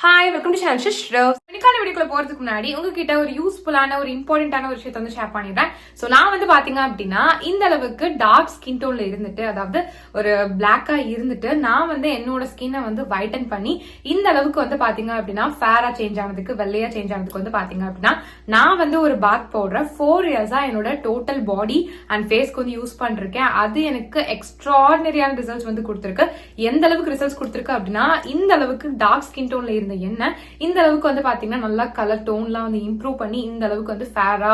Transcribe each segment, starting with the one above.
Hi, welcome to channel Shishrav. இன்னைக்கான வீடியோக்குள்ள போறதுக்கு முன்னாடி உங்ககிட்ட ஒரு யூஸ்ஃபுல்லான ஒரு இம்பார்ட்டன்டான ஒரு விஷயத்தை வந்து ஷேர் பண்ணிடுறேன். ஸோ நான் வந்து பாத்தீங்க அப்படின்னா இந்த அளவுக்கு டார்க் ஸ்கின் டோன்ல இருந்துட்டு, அதாவது ஒரு பிளாக்கா இருந்துட்டு நான் வந்து என்னோட ஸ்கின்னை வந்து வைட்டன் பண்ணி இந்த அளவுக்கு வந்து பாத்தீங்க அப்படின்னா ஃபேரா சேஞ்ச் ஆனதுக்கு, வெள்ளையா சேஞ்ச் ஆனதுக்கு வந்து பாத்தீங்க அப்படின்னா நான் வந்து ஒரு பாத் பவுடர் 4 இயர்ஸா என்னோட டோட்டல் பாடி அண்ட் ஃபேஸ்க்கு வந்து யூஸ் பண்ணிருக்கேன். அது எனக்கு எக்ஸ்ட்ராடினரியான ரிசல்ட்ஸ் வந்து கொடுத்துருக்கு. எந்த அளவுக்கு ரிசல்ட்ஸ் கொடுத்துருக்கு அப்படின்னா, இந்த அளவுக்கு டார்க் ஸ்கின் டோன்ல இருந்த என்ன இந்த அளவுக்கு வந்து பாத்தீங்கன்னா நல்லா கலர் டோன்லாம் வந்து இம்ப்ரூவ் பண்ணி இந்த அளவுக்கு வந்து ஃபேரா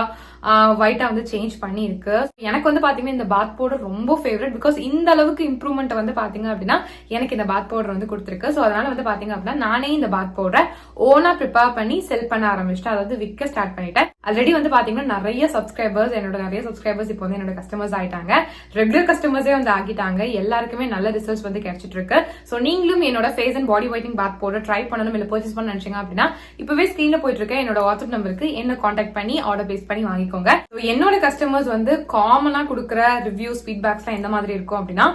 ஒயிட்டா வந்து சேஞ்ச் பண்ணி இருக்கு. எனக்கு வந்து பாத்தீங்கன்னா இந்த பாத் பவுடர் ரொம்ப ஃபேவரட். பிகாஸ் இந்த அளவுக்கு இம்ப்ரூவ்மெண்ட் வந்து பாத்தீங்க அப்படின்னா எனக்கு இந்த பாத் பவுடர் வந்து கொடுத்துருக்கு. ஸோ அதனால வந்து பாத்தீங்க அப்படின்னா நானே இந்த பாத் பவுடரை ஓனா ப்ரிப்பேர் பண்ணி செல் பண்ண ஆரம்பிச்சிட்டேன், அதாவது விற்க ஸ்டார்ட் பண்ணிட்டேன். ஆல்ரெடி வந்து பாத்தீங்கன்னா நிறைய சப்ஸ்கிரைபர்ஸ் இப்போ வந்து என்னோட கஸ்டமர்ஸ் ஆயிட்டாங்க, ரெகுலர் கஸ்டமர்ஸே வந்து ஆகிட்டாங்க. எல்லாருக்குமே நல்ல ரிசல்ட்ஸ் வந்து கிடைச்சிட்டு இருக்கு. ஸோ நீங்களும் என்னோட face and body whitening bath powder try பண்ணணும் இல்ல பர்ச்சேஸ் பண்ண நினைச்சீங்க அப்படின்னா இப்பவே ஸ்கிரீன்ல போயிட்டு இருக்க என்னோட வாட்ஸ்அப் நம்பருக்கு என்ன கான்டாக்ட் பண்ணி ஆர்டர் பேஸ் பண்ணி வாங்கிக்கோங்க. என்னோட கஸ்டமர்ஸ் வந்து காமனா கொடுக்குற ரிவ்யூஸ் ஃபீட்பேக்ஸ் எந்த மாதிரி இருக்கும் அப்படின்னா,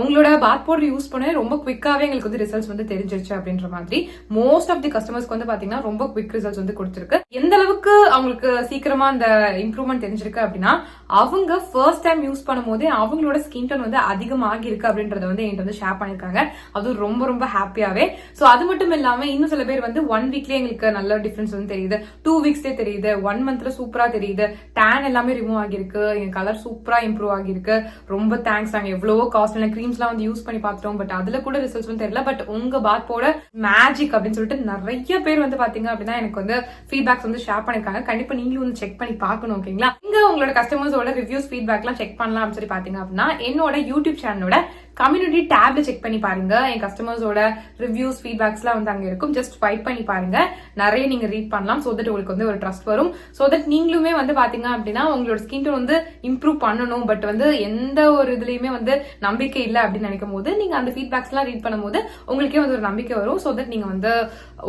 உங்களோட பாத் பவுடர் யூஸ் பண்ண ரொம்ப குவிக்காவே எங்களுக்கு வந்து ரிசல்ட்ஸ் வந்து தெரிஞ்சிருச்சு அப்படின்ற மாதிரி. மோஸ்ட் ஆஃப் தி கஸ்டமர்ஸ்க்கு வந்து பாத்தீங்கன்னா ரொம்ப குவிக் ரிசல்ட்ஸ் வந்து கொடுத்துருக்கு. எந்த அளவுக்கு அவங்களுக்கு சீக்கிரமா அந்த இம்ப்ரூவ்மெண்ட் தெரிஞ்சிருக்கு அப்படின்னா, அவங்க ஃபர்ஸ்ட் டைம் யூஸ் பண்ணும் போதே அவங்களோட ஸ்கின் டோன் வந்து அதிகமாகி இருக்கு அப்படின்றத வந்து என்கிட்ட வந்து ஷேர் பண்ணிருக்காங்க. அதுவும் ரொம்ப ரொம்ப ஹாப்பியாவே. சோ அது மட்டும் இல்லாம இன்னும் சில பேர் வந்து 1 வீக்லயே எங்களுக்கு நல்ல டிஃபரன்ஸ் வந்து தெரியுது, 2 வீக்ஸ்லயே தெரியுது, 1 மந்த்ல சூப்பரா தெரியுது, டேன் எல்லாமே ரிமூவ் ஆகிருக்கு, என் கலர் சூப்பரா இம்ப்ரூவ் ஆகிருக்கு, ரொம்ப தேங்க்ஸ். நாங்க எவ்வளவோ காஸ்ட்லியான கிரீம்ஸ் எல்லாம் வந்து யூஸ் பண்ணி பார்த்துட்டோம், பட் அதுல கூட ரிசல்ட்ஸ் வந்து தெரியல. பட் உங்க பாத் பவுடர் மேஜிக் அப்படின்னு சொல்லிட்டு நிறைய பேர் வந்து பாத்தீங்க அப்படின்னா எனக்கு வந்து ஃபீட்பேக்ஸ் வந்து ஷேர் பண்ணிருக்காங்க. கண்டிப்பா நீங்களும் வந்து செக் பண்ணி பார்க்கணும். ஓகேங்களா? இங்க உங்களோட கஸ்டமர்ஸோட ரிவ்யூஸ் ஃபீட்பேக் எல்லாம் செக் பண்ணலாம் அப்படின்னு சொல்லி பாத்தீங்க அப்படின்னா என்னோட யூடியூப் சேனலோட கம்யூனிட்டி டேப்ல செக் பண்ணி பாருங்க. என் கஸ்டமர்ஸோட ரிவ்யூஸ் ஃபீட்பேக்ஸ் எல்லாம் வந்து அங்க இருக்கும். ஜஸ்ட் ஸ்வைப் பண்ணி பாருங்க, நிறைய நீங்க ரீட் பண்ணலாம். சோ தட் உங்களுக்கு வந்து ஒரு ட்ரஸ்ட் வரும். சோ தட் நீங்களுமே வந்து பாத்தீங்க அப்படின்னா உங்களோட ஸ்கின் டோன் வந்து இம்ப்ரூவ் பண்ணணும், பட் வந்து எந்த ஒரு இதுலயுமே வந்து நம்பிக்கை இல்லை அப்படின்னு நினைக்கும் போது நீங்க அந்த ஃபீட்பேக்ஸ் எல்லாம் ரீட் பண்ணும்போது உங்களுக்கே வந்து ஒரு நம்பிக்கை வரும். சோ தட் நீங்க வந்து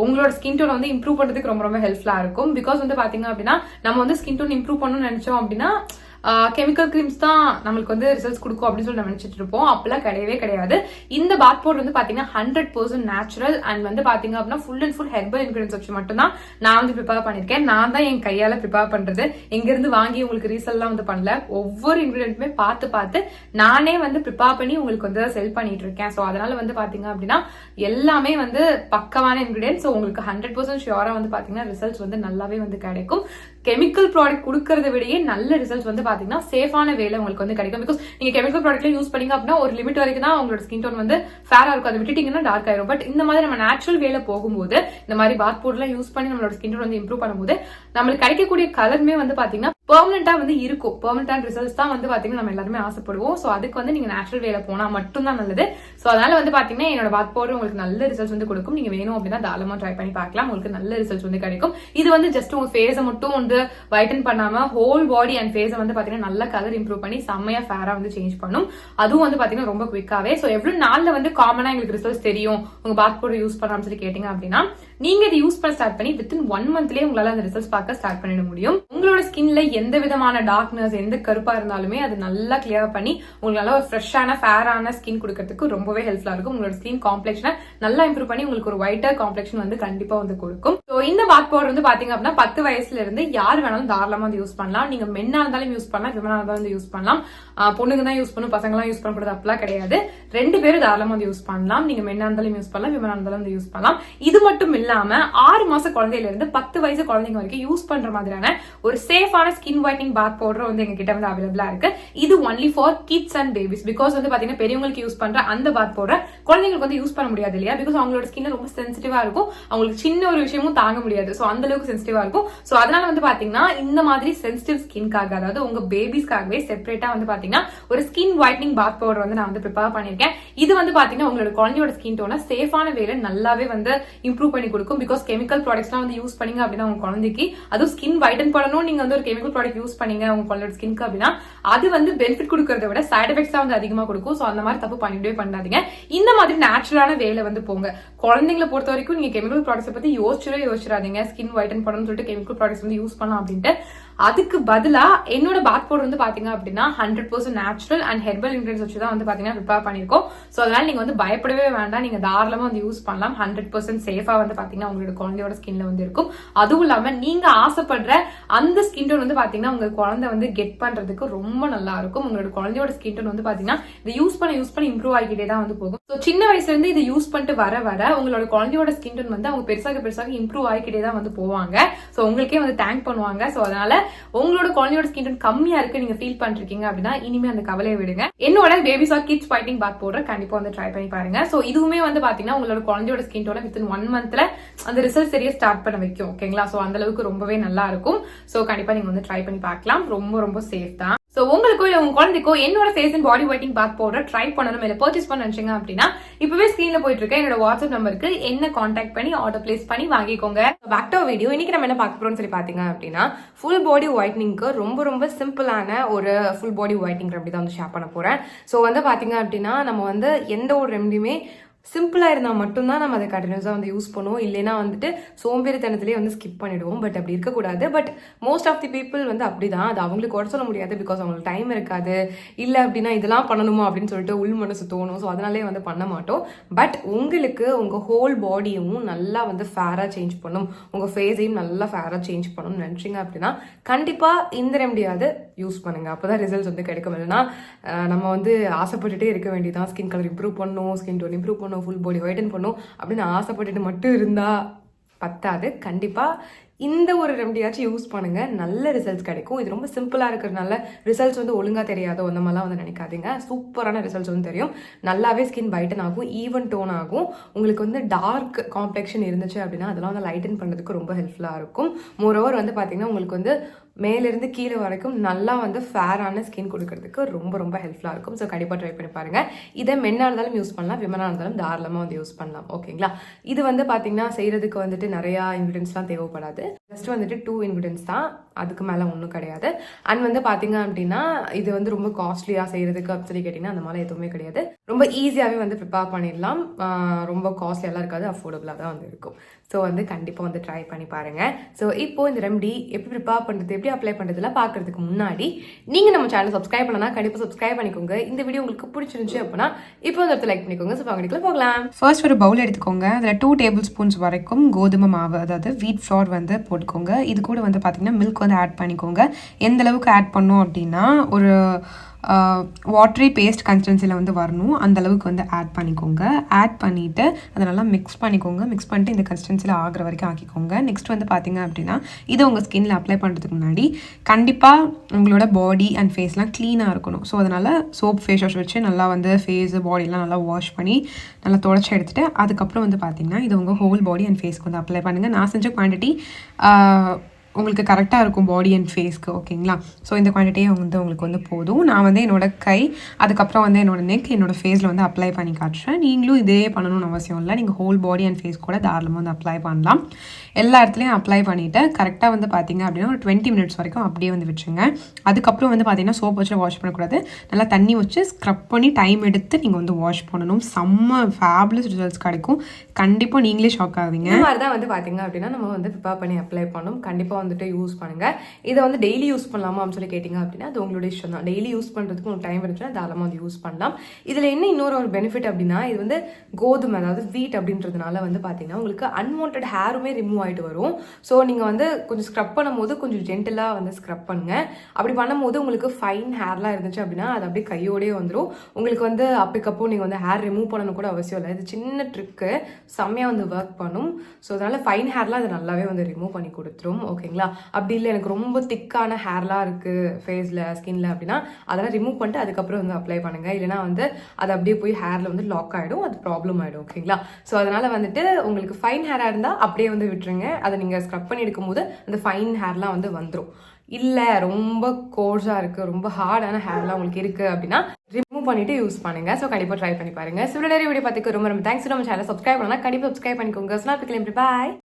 உங்களோட ஸ்கின் டோன் வந்து இம்ப்ரூவ் பண்றதுக்கு ரொம்ப ரொம்ப ஹெல்ப்ஃபுல்லா இருக்கும். பிகாஸ் வந்து பாத்தீங்க அப்படின்னா நம்ம வந்து ஸ்கின் டோன் இம்ப்ரூவ் பண்ணணும்னு நினைச்சோம் அப்படின்னா கெமிக்கல் கிரீம்ஸ் தான் நம்மளுக்கு வந்து ரிசல்ட்ஸ் கொடுக்கும் அப்படின்னு சொல்லி நம்ம நினைச்சிட்டு இருப்போம். அப்பெல்லாம் கிடையவே கிடையாது. இந்த பாத் பவுடர் வந்து பாத்தீங்கன்னா 100% நேச்சுரல் அண்ட் வந்து பாத்தீங்க அப்படின்னா full and full herbal ingredients வச்சு மட்டும் தான் நான் வந்து ப்ரிப்பேர் பண்ணிருக்கேன். நான் தான் என் கையால ப்ரிப்பேர் பண்றது, எங்க இருந்து வாங்கி உங்களுக்கு ரீசெல் எல்லாம் வந்து பண்ணல. ஒவ்வொரு இன்கிரிடியன்ட்டுமே பார்த்து நானே வந்து ப்ரிப்பேர் பண்ணி உங்களுக்கு வந்து செல் பண்ணிட்டு இருக்கேன். ஸோ அதனால வந்து பாத்தீங்க அப்படின்னா எல்லாமே வந்து பக்கமான இன்கிரிடியன்ஸ். உங்களுக்கு 100% ஷியோரா வந்து பாத்தீங்கன்னா ரிசல்ட்ஸ் வந்து நல்லாவே வந்து கிடைக்கும். கெமிக்கல் ப்ராடக்ட் கொடுக்கறத விடையே நல்ல ரிசல்ட்ஸ் வந்து பாத்தீங்கன்னா சேஃபான வேலை உங்களுக்கு வந்து கிடைக்கும். பிகாஸ் நீங்க கெமிக்கல் ப்ராடக்ட்ல யூஸ் பண்ணீங்க அப்படின்னா ஒரு லிமிட் வரைக்கும் தான் உங்களோட ஸ்கின் டோன் வந்து ஃபேரா இருக்கும், அதை விட்டுட்டீங்கன்னா டார்க் ஆயிரும். பட் இந்த மாதிரி நம்ம நேச்சுரல் வேலை போகும்போது இந்த மாதிரி பாத் பவுடர்லாம் யூஸ் பண்ணி நம்மளோட ஸ்கின் டோன் வந்து இம்ப்ரூவ் பண்ணும்போது நம்மளுக்கு கிடைக்கக்கூடிய கலருமே வந்து பாத்தீங்கன்னா பெர்மனண்டா வந்து இருக்கும். பெர்மனண்டான ரிசல்ட்ஸ் தான் வந்து பாத்தீங்கன்னா நம்ம எல்லாருமே ஆசைப்படுவோம். சோ அதுக்கு வந்து நீங்க நேச்சுரல் வேலை போனா மட்டும் தான் நல்லது. சோ அதனால வந்து பாத்தீங்கன்னா என்னோட பாத் பவுடர் உங்களுக்கு நல்ல ரிசல்ட்ஸ் வந்து கொடுக்கும். நீங்க வேணும் அப்படின்னா தாராளமா ட்ரை பண்ணி பார்க்கலாம், உங்களுக்கு நல்ல ரிசல்ட்ஸ் வந்து கிடைக்கும். இது வந்து ஜஸ்ட் உங்க ஃபேஸை மட்டும் வந்து வைட்டன் பண்ணாம ஹோல் பாடி அண்ட் ஃபேஸை வந்து பாத்தீங்கன்னா நல்ல கலர் இம்ப்ரூவ் பண்ணி செம்மையா ஃபேரா வந்து சேஞ்ச் பண்ணும். அதுவும் வந்து பாத்தீங்கன்னா ரொம்ப குவிக்காவே. சோ எவ்வளவு நாள்ல வந்து காமனா எங்களுக்கு ரிசல்ட்ஸ் தெரியும் உங்க பாத் பவுடர் யூஸ் பண்ணலாம்னு சொல்லி கேட்டீங்க அப்படின்னா, நீங்க இதை யூஸ் பண்ண ஸ்டார்ட் பண்ணி வித்தின் 1 மந்த்லயே உங்களால அந்த ரிசல்ட்ஸ் பார்க்க ஸ்டார்ட் பண்ணிட முடியும். உங்களோட ஸ்கின்ல எந்த விதமான டார்க்னஸ், எந்த கருப்பா இருந்தாலுமே அது நல்லா கிளியர் பண்ணி உங்களுக்கு நல்ல ஒரு ஃப்ரெஷ்ஷான ஃபேரான ஸ்கின் கொடுக்கறதுக்கு ரொம்பவே ஹெல்ப்ஃபுல்லா இருக்கும். உங்களோட ஸ்கின் காம்ப்ளெக்ஷனை நல்லா இம்ப்ரூவ் பண்ணி உங்களுக்கு ஒரு ஒயிட்டர் காம்ப்ளெக்ஷன் வந்து கண்டிப்பா வந்து கொடுக்கும். சோ இந்த பாத் பவுடர் வந்து பாத்தீங்க அப்படின்னா 10 வயசுல இருந்து யார் வேணாலும் தாராளமா வந்து யூஸ் பண்ணலாம். நீங்க மென்னா இருந்தாலும் யூஸ் பண்ணலாம், விமனா இருந்தாலும் வந்து யூஸ் பண்ணலாம். பொண்ணுங்க தான் யூஸ் பண்ணும், பசங்க எல்லாம் யூஸ் பண்ணக்கூடாது அப்படிலாம் கிடையாது. 2 பேரும் தாராளமா வந்து யூஸ் பண்ணலாம். நீங்க மென்னா இருந்தாலும் யூஸ் பண்ணலாம், விமனா இருந்தாலும் வந்து யூஸ் பண்ணலாம். இது மட்டும் இல்லாம 6 மாச குழந்தையில இருந்து 10 வயசு குழந்தைங்க வரைக்கும் யூஸ் பண்ற மாதிரியான ஒரு சேஃபான ஸ்கின் ஒயிட்னிங் பாத் பவுடர் வந்து எங்க கிட்ட வந்து அவைலபிளா இருக்கு. இது only for kids and babies. Because வந்து பாத்தீங்கன்னா பெரியவங்களுக்கு யூஸ் பண்ற அந்த பாத் பவுடர் குழந்தைங்களுக்கு வந்து யூஸ் பண்ண முடியாது இல்லையா? பிகாஸ் அவங்களோட ஸ்கின் ரொம்ப சென்சிட்டிவா இருக்கும், அவங்களுக்கு சின்ன ஒரு விஷயமும் தாங்க முடியாது. சோ அந்த அளவுக்கு சென்சிட்டிவா இருக்கும். சோ அதனால வந்து பாத்தீங்கன்னா இந்த மாதிரி சென்சிட்டிவ் ஸ்கின்காக, அதாவது உங்க பேபிஸ்க்காகவே செப்பரேட்டா வந்து பாத்தீங்கன்னா ஒரு ஸ்கின் ஒயிட்னிங் பாத் பவுடர் வந்து நான் வந்து ப்ரிப்பேர் பண்ணிருக்கேன். இது வந்து பாத்தீங்கன்னா உங்களோட குழந்தையோட ஸ்கின் டோனை சேஃபான வேலை நல்லாவே வந்து இம்ப்ரூவ் பண்ணி கொடுக்கும். பிகாஸ் கெமிக்கல் ப்ராடக்ட்ஸ் எல்லாம் வந்து யூஸ் பண்ணீங்க அப்படின்னா உங்க குழந்தைக்கு அதுவும் ஸ்கின் வைட்டன் பண்ணணும், நீங்க வந்து ஒரு கெமிக்கல் ப்ராடக்ட் யூஸ் பண்ணீங்க உங்க குழந்தையோட ஸ்கின்க்கு அப்படின்னா அது வந்து பெனிஃபிட் கொடுக்கறத விட சைட் எஃபெக்ட்ஸ் வந்து அதிகமா கொடுக்கும். சோ அந்த மாதிரி தப்பு பண்ணிட்டே பண்ணாதீங்க. இந்த மாதிரி நேச்சுரலான வேலை வந்து போங்க. குழந்தைங்களை பொறுத்த வரைக்கும் நீங்க கெமிக்கல் ப்ராடக்ட்ஸ் பத்தி யோசிச்சிடாதீங்க. ஸ்கின் ஒயிட்டன் பண்ணணும்னு சொல்லிட்டு கெமிக்கல் ப்ராடக்ட்ஸ் வந்து யூஸ் பண்ணலாம் அப்படின்ட்டு அதுக்கு பதிலா என்னோட பாத் பவுடர் வந்து பாத்தீங்க அப்படின்னா 100% நேச்சுரல் அண்ட் ஹெர்பல் இன்கிரிடியன்ஸ் வச்சு தான் வந்து பாத்தீங்கன்னா ப்ரிப்பேர் பண்ணிருக்கோம். சோ அதனால நீங்க வந்து பயப்படவே வேண்டாம், நீங்க தாராளமா வந்து யூஸ் பண்ணலாம். 100% சேஃபா வந்து பாத்தீங்கன்னா உங்களோட குழந்தையோட ஸ்கின்ல வந்து இருக்கும். அதுவும் இல்லாம நீங்க ஆசைப்படுற அந்த ஸ்கின் டோன் வந்து பாத்தீங்கன்னா உங்க குழந்தை வந்து கெட் பண்றதுக்கு ரொம்ப நல்லா இருக்கும். உங்களோட குழந்தையோட ஸ்கின் டோன் வந்து பாத்தீங்கன்னா இதை யூஸ் பண்ண இம்ப்ரூவ் ஆகிட்டே தான் வந்து போகும். ஸோ சின்ன வயசுல இருந்து இதை யூஸ் பண்ணிட்டு வர உங்களோட குழந்தையோட ஸ்கின் டோன் வந்து அவங்க பெருசாக இம்ப்ரூவ் ஆகிக்கிட்டே தான் வந்து போவாங்க. ஸோ உங்களுக்கே வந்து தேங்க் பண்ணுவாங்க. ஸோ அதனால உங்களோட குழந்தையோட ஸ்கின் டோன் கம்மியா இருக்கு நீங்க ஃபீல் பண்ணிருக்கீங்க அப்படின்னா இனிமே அந்த கவலையை விடுங்க. என்னோட பேபி சார் கிட்ஸ் ஃபைட்டிங் பாத் பவுடர் கண்டிப்பா வந்து ட்ரை பண்ணி பாருங்க. ஸோ இதுவுமே வந்து பாத்தீங்கன்னா உங்களோட குழந்தையோட ஸ்கின் டோனை வித்தின் 1 மந்த்ல அந்த ரிசல்ட் சரியா ஸ்டார்ட் பண்ண வைக்கும். ஓகேங்களா? ஸோ அந்த அளவுக்கு ரொம்பவே நல்லா இருக்கும். ஸோ கண்டிப்பா நீங்க வந்து ட்ரை பண்ணி பார்க்கலாம். ரொம்ப சேஃப் தான். சோ உங்களுக்கோ இல்ல உங்க குழந்தைக்கோ என்னோட face and body whitening bath powder try பண்ணணும் இல்ல பர்ச்சேஸ் பண்ண நினைச்சீங்க அப்படின்னா இப்பவே ஸ்கிரீன்ல போயிட்டு இருக்க என்னோட வாட்ஸ்அப் நம்பருக்கு என்ன கான்டாக்ட் பண்ணி ஆர்டர் பிளேஸ் பண்ணி வாங்கிக்கோங்க. Back to video. இன்னைக்கு நம்ம என்ன பார்க்க போறோம்னு சொல்லி பாத்தீங்க அப்படின்னா ஃபுல் பாடி ஒயிட்னிங்க்கு ரொம்ப சிம்பிளான ஒரு ஃபுல் பாடி ஒயிட்னிங் ரெமெடி தான் வந்து ஷேர் பண்ண போறேன். சோ வந்து பாத்தீங்க அப்படின்னா நம்ம வந்து எந்த ஒரு ரெமெடியுமே சிம்பிளா இருந்தா மட்டும்தான் நம்ம அதை கண்டினியூஸா வந்து யூஸ் பண்ணுவோம். இல்லைன்னா வந்துட்டு சோம்பேறித்தனத்திலேயே வந்து ஸ்கிப் பண்ணிடுவோம். பட் அப்படி இருக்கக்கூடாது. But most of the people வந்து அப்படிதான். அது அவங்களுக்கு குறை சொல்ல முடியாது. பிகாஸ் அவங்களுக்கு டைம் இருக்காது. இல்லை அப்படின்னா இதெல்லாம் பண்ணணுமா அப்படின்னு சொல்லிட்டு உள் மனசு தோணும். ஸோ அதனாலே வந்து பண்ண மாட்டோம். பட் உங்களுக்கு உங்க ஹோல் பாடியும் நல்லா வந்து ஃபேரா சேஞ்ச் பண்ணும், உங்க ஃபேஸையும் நல்லா ஃபேரா சேஞ்ச் பண்ணணும்னு நினைச்சீங்க அப்படின்னா கண்டிப்பா இந்த ரெமடியாவது யூஸ் பண்ணுங்க. அப்பதான் ரிசல்ட்ஸ் வந்து கிடைக்கும். இல்லைன்னா நம்ம வந்து ஆசைப்பட்டுட்டே இருக்க வேண்டியதான். ஸ்கின் கலர் இம்ப்ரூவ் பண்ணும், ஸ்கின் டோன் இம்ப்ரூவ் பண்ணும், ஃபுல் பாடி ஒயிட்டன் பண்ணும் அப்படின்னு ஆசைப்பட்டுட்டு மட்டும் இருந்தா பத்தாது. கண்டிப்பா இந்த ஒரு ரெமடியாச்சும் யூஸ் பண்ணுங்க, நல்ல ரிசல்ட்ஸ் கிடைக்கும். இது ரொம்ப சிம்பிளா இருக்கிறதுனால ரிசல்ட்ஸ் வந்து ஒழுங்கா தெரியாதோ அந்த மாதிரிலாம் வந்து நினைக்காதீங்க. சூப்பரான ரிசல்ட்ஸ் வந்து தெரியும். நல்லாவே ஸ்கின் பைட்டன் ஆகும், ஈவன் டோன் ஆகும். உங்களுக்கு வந்து டார்க் காம்ப்ளெக்ஷன் இருந்துச்சு அப்படின்னா அதெல்லாம் வந்து லைட்டன் பண்றதுக்கு ரொம்ப ஹெல்ப்ஃபுல்லா இருக்கும். மோரோவர் வந்து பாத்தீங்கன்னா உங்களுக்கு வந்து மேலிருந்து கீழே வரைக்கும் நல்லா வந்து ஃபேரான ஸ்கின் கொடுக்கறதுக்கு ரொம்ப ஹெல்ப்ஃபுல்லாக இருக்கும். ஸோ கண்டிப்பாக ட்ரை பண்ணி பாருங்க. இதை மென்னாக இருந்தாலும் யூஸ் பண்ணலாம், விமனாக இருந்தாலும் தாராளமாக வந்து யூஸ் பண்ணலாம். ஓகேங்களா? இது வந்து பார்த்தீங்கன்னா செய்யறதுக்கு வந்துட்டு நிறையா இன்க்ரீடியன்ஸ்லாம் தேவைப்படாது. ஜஸ்ட் வந்துட்டு 2 இன்க்ரீடியன்ஸ் தான், அதுக்கு மேலே ஒன்றும் கிடையாது. அண்ட் வந்து பார்த்தீங்க அப்படின்னா இது வந்து ரொம்ப காஸ்ட்லியாக செய்யறதுக்கு அப்படின்னு சொல்லி கேட்டிங்கன்னா அந்த மாதிரி எதுவுமே கிடையாது. ரொம்ப ஈஸியாகவே வந்து ப்ரிப்பேர் பண்ணிடலாம். ரொம்ப காஸ்ட்லியெல்லாம் இருக்காது, அஃபோர்டபுளாக தான் வந்து இருக்கும். ஸோ வந்து கண்டிப்பாக வந்து ட்ரை பண்ணி பாருங்க. ஸோ இப்போ இந்த ரெமடி எப்படி ப்ரிப்பேர் பண்ணுறது, எப்படி அப்ளை பண்ணுறதுலாம் பார்க்கறதுக்கு முன்னாடி நீங்கள் நம்ம சேனல் சப்ஸ்கிரைப் பண்ணலாம், கண்டிப்பாக சப்ஸ்கிரைப் பண்ணிக்கோங்க. இந்த வீடியோ உங்களுக்கு பிடிச்சிருந்துச்சு அப்படின்னா இப்போ இந்த இடத்துல லைக் பண்ணிக்கோங்க. ஸோ வீடியோக்குள்ள போகலாம். ஃபர்ஸ்ட் ஒரு பவுல் எடுத்துக்கோங்க. அதில் 2 டேபிள் ஸ்பூன்ஸ் வரைக்கும் கோதுமை மாவு, அதாவது வீட் ஃப்ளோர் வந்து போட்டுக்கோங்க. இது கூட வந்து பார்த்தீங்கன்னா மில்க் வந்து ஆட் பண்ணிக்கோங்க. எந்த அளவுக்கு ஆட் பண்ணோம் அப்படின்னா ஒரு வாட்டரி பேஸ்ட் கன்சிஸ்டன்சியில் வந்து வரணும், அந்த அளவுக்கு வந்து ஆட் பண்ணிக்கோங்க. ஆட் பண்ணிவிட்டு அதை நல்லா மிக்ஸ் பண்ணிக்கோங்க. மிக்ஸ் பண்ணிட்டு இந்த கன்சிஸ்டன்சியில் ஆகிற வரைக்கும் ஆக்கிக்கோங்க. நெக்ஸ்ட் வந்து பார்த்தீங்க அப்படின்னா இதை உங்கள் ஸ்கின்ல அப்ளை பண்ணுறதுக்கு முன்னாடி கண்டிப்பாக உங்களோட பாடி அண்ட் ஃபேஸ்லாம் க்ளீனாக இருக்கணும். ஸோ அதனால் சோப் ஃபேஸ் வாஷ் வச்சு நல்லா வந்து ஃபேஸ் பாடியெலாம் நல்லா வாஷ் பண்ணி நல்லா தொடச்சி எடுத்துகிட்டு அதுக்கப்புறம் வந்து பார்த்தீங்கன்னா இது உங்கள் ஹோல் பாடி அண்ட் ஃபேஸ்க்கு வந்து அப்ளை பண்ணுங்கள். நான் செஞ்ச குவான்டிட்டி உங்களுக்கு கரெக்டாக இருக்கும் பாடி அண்ட் ஃபேஸ்க்கு. ஓகேங்களா? ஸோ இந்த குவான்டிட்டியே வந்து உங்களுக்கு வந்து போதும். நான் வந்து என்னோட கை, அதுக்கப்புறம் வந்து என்னோட நெக், என்னோட ஃபேஸில் வந்து அப்ளை பண்ணி காட்டுறேன். நீங்களும் இதே பண்ணணும்னு அவசியம் இல்லை. நீங்கள் ஹோல் பாடி அண்ட் ஃபேஸ் கூட தாராளமாக வந்து அப்ளை பண்ணலாம். எல்லா இடத்துலையும் அப்ளை பண்ணிவிட்டு கரெக்டாக வந்து பார்த்தீங்க அப்படின்னா ஒரு 20 மினிட்ஸ் வரைக்கும் அப்படியே வந்து வச்சுங்க. அதுக்கப்புறம் வந்து பார்த்தீங்கன்னா சோப் வச்சு வாஷ் பண்ணக்கூடாது, நல்லா தண்ணி வச்சு ஸ்க்ரப் பண்ணி டைம் எடுத்து நீங்கள் வந்து வாஷ் பண்ணணும். செம்ம ஃபேபுலஸ் ரிசல்ட்ஸ் கிடைக்கும். கண்டிப்பாக நீங்களே ஷாக் ஆவீங்க. இந்த மாதிரி தான் வந்து பார்த்தீங்க அப்படின்னா நம்ம வந்து ப்ரிப்பேர் பண்ணி அப்ளை பண்ணணும். கண்டிப்பாக வந்துட்டு யூஸ் பண்ணுங்க. இதை வந்து டெய்லி யூஸ் பண்ணலாமா அப்படின்னு சொல்லி கேட்டிங்க அப்படின்னா அது உங்களோட இஷ்டம் தான். டெய்லி யூஸ் பண்ணுறதுக்கு உங்களுக்கு டைம் இருந்துச்சுன்னா தாராளமாக வந்து யூஸ் பண்ணலாம். இதில் என்ன இன்னொரு பெனிஃபிட் அப்படின்னா இது வந்து கோதுமை, அதாவது வீட் அப்படின்றதுனால வந்து பார்த்தீங்கன்னா உங்களுக்கு அன்வான்ட் ஹேருமே ரிமூவ் ஆகிட்டு வரும். ஸோ நீங்கள் வந்து கொஞ்சம் ஸ்க்ரப் பண்ணும்போது கொஞ்சம் ஜென்டலாக வந்து ஸ்க்ரப் பண்ணுங்க. அப்படி பண்ணும்போது உங்களுக்கு ஃபைன் ஹேர்லாம் இருந்துச்சு அப்படின்னா அது அப்படியே கையோடய வந்துடும். உங்களுக்கு வந்து அப்பக்கப்போ நீங்கள் வந்து ஹேர் ரிமூவ் பண்ணணும் கூட அவசியம் இல்லை. இது சின்ன ட்ரிக்கு, செம்மையாக வந்து ஒர்க் பண்ணும். ஸோ அதனால் ஃபைன் ஹேர்லாம் அது நல்லாவே வந்து ரிமூவ் பண்ணி கொடுத்துரும். ஓகேங்களா? அப்படி இல்லை எனக்கு ரொம்ப திக்கான ஹேர்லாம் இருக்குது ஃபேஸில் ஸ்கின்ல அப்படின்னா அதெல்லாம் ரிமூவ் பண்ணிட்டு அதுக்கப்புறம் வந்து அப்ளை பண்ணுங்க. இல்லைனா வந்து அது அப்படியே போய் ஹேரில் வந்து லாக் ஆகிடும், அது ப்ராப்ளம் ஆகிடும். ஓகேங்களா? ஸோ அதனால் வந்துட்டு உங்களுக்கு ஃபைன் ஹேராக இருந்தால் அப்படியே வந்து விட்டுருங்க. அதை நீங்கள் ஸ்க்ரப் பண்ணி எடுக்கும்போது அந்த ஃபைன் ஹேர்லாம் வந்து வந்துடும். இல்லை ரொம்ப கோர்ஸாக இருக்குது, ரொம்ப ஹார்டான ஹேர்லாம் உங்களுக்கு இருக்குது அப்படின்னா ரிமூவ் பண்ணிட்டு யூஸ் பண்ணுங்க. ஸோ கண்டிப்பாக ட்ரை பண்ணி பாருங்க. ஸோ நிறைய வீடியோ பார்த்துக்கு ரொம்ப தேங்க்ஸ். நம்ம சேனல் சப்ஸ்கிரைப் பண்ணலாம், கண்டிப்பாக சப்ஸ்கிரைப் பண்ணிக்கோங்க. பாய்.